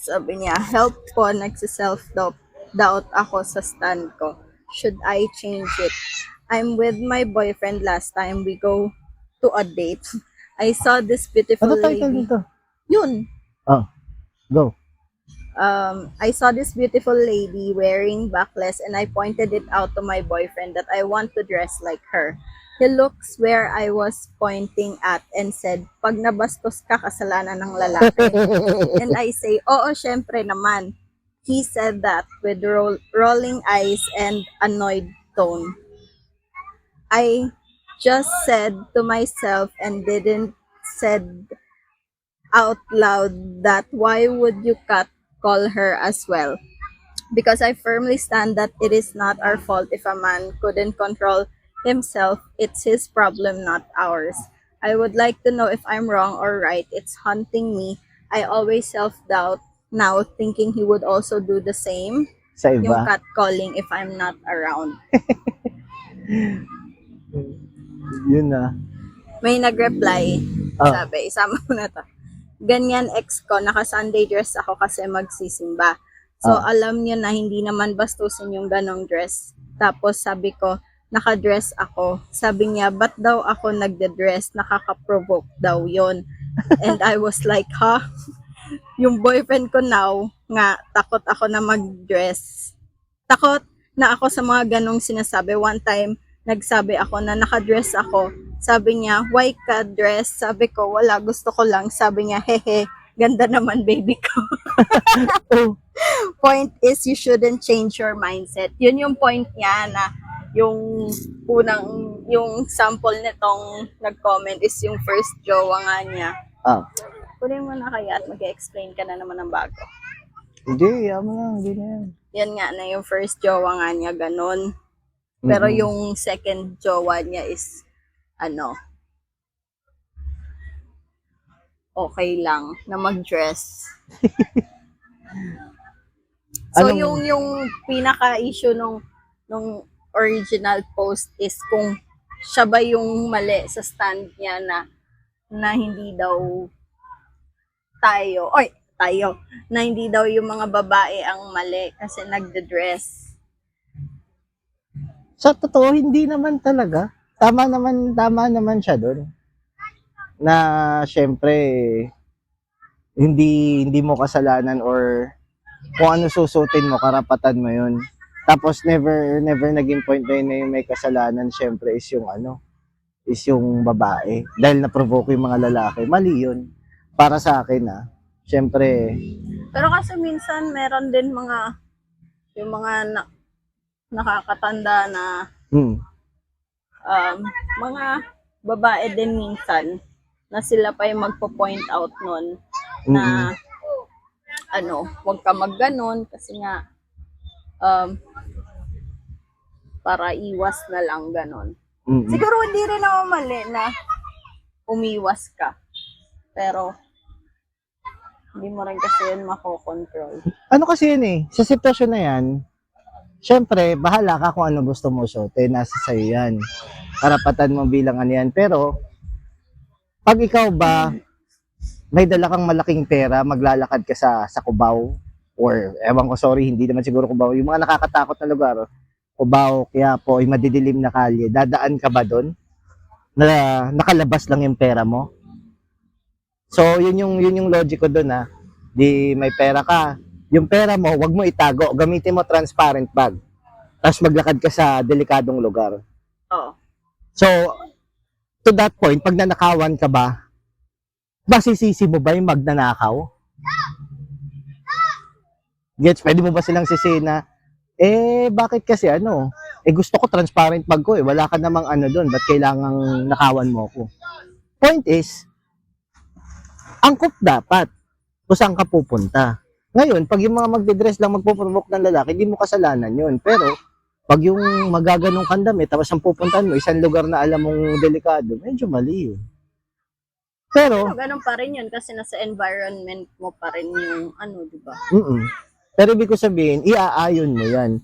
Sabi niya, help po, nagsiself-doubt ako sa stand ko. Should I change it? I'm with my boyfriend last time we go to a date. I saw this beautiful Ano title lady. nito? Yun. Oh, go. I saw this beautiful lady wearing backless and I pointed it out to my boyfriend that I want to dress like her. He looks where I was pointing at and said, pag nabastos ka, kasalanan ng lalaki. And I say, oo, syempre naman. He said that with rolling eyes and annoyed tone. I just said to myself and didn't said out loud that why would you call her as well? Because I firmly stand that it is not our fault if a man couldn't control himself. It's his problem, not ours. I would like to know if I'm wrong or right. It's haunting me. I always self-doubt now, thinking he would also do the same. Sa Yung iba. catcalling if I'm not around. Yun na. May nag-reply, Oh. sabi, isama mo na to. Ganyan ex ko, naka-Sunday dress ako kasi magsisimba. So, Oh. alam niyo na hindi naman bastusin yung ganong dress. Tapos sabi ko, naka-dress ako. Sabi niya, ba't daw ako nagde-dress? Nakaka-provoke daw yon. And I was like, ha? Yung boyfriend ko now, nga, takot ako na mag-dress. Takot na ako sa mga ganong sinasabi. One time, nagsabi ako na naka-dress ako. Sabi niya, why ka dress? Sabi ko, wala, gusto ko lang. Sabi niya, hehe, ganda naman baby ko. Oh. Point is, you shouldn't change your mindset. Yun yung point niya na yung yung sample nitong nag-comment is yung first jowa nga niya. Oh. Kunin mo na kaya at mag-explain ka na naman ng bago. Hindi, yaman lang. Hindi na yan. Yan nga na yung first jowa nga niya, ganun. Pero Mm-mm. yung second jowa niya is, okay lang na mag-dress. So, Anong- yung pinaka-issue nung original post is kung siya ba yung mali sa stand niya na hindi daw na hindi daw yung mga babae ang mali kasi nagde-dress. Sa totoo, hindi naman talaga. Tama naman siya doon. Na syempre hindi mo kasalanan or kung ano susutin mo, karapatan mo 'yun. Tapos never naging point na yun na yung may kasalanan syempre is yung babae. Dahil na-provoke yung mga lalaki. Mali 'yun. Para sa akin syempre Pero kasi minsan meron din yung mga nakakatanda na mga babae din minsan na sila pa yung magpo-point out nun na wag ka magganon kasi nga para iwas na lang ganon. Siguro hindi rin naman mali na umiwas ka. Pero hindi mo rin kasi yun makokontrol. Ano kasi yun sa sitwasyon na yan, syempre, bahala ka kung ano gusto mo suotin, nasa sa'yo yan. Karapatan mo bilang ano yan. Pero, pag ikaw ba, may dala kang malaking pera, maglalakad ka sa Cubao, or, ewan ko, sorry, hindi naman siguro Cubao, yung mga nakakatakot na lugar, Cubao, Quiapo, yung madidilim na kalye, dadaan ka ba doon? Na nakalabas lang yung pera mo? So, yun yung logic ko doon Di may pera ka. Yung pera mo, wag mo itago. Gamitin mo transparent bag. Tapos maglakad ka sa delikadong lugar. Oo. So, to that point, pag nanakawan ka ba, masisisi mo ba yung magnanakaw? Gets, pwede mo ba silang sisihin na, bakit kasi gusto ko transparent bag ko wala ka namang doon, ba't kailangang nakawan mo ko? Point is, angkop dapat kung saan ka pupunta. Ngayon, pag yung mga magde-dress lang magpo-provoke ng lalaki, hindi mo kasalanan yun. Pero, pag yung magaganong kang damit, tapos ang pupuntahan mo, isang lugar na alam mong delikado, medyo mali yun. Pero ganun pa rin yun kasi nasa environment mo pa rin yung di ba? Pero ibig ko sabihin, iaayon mo yan.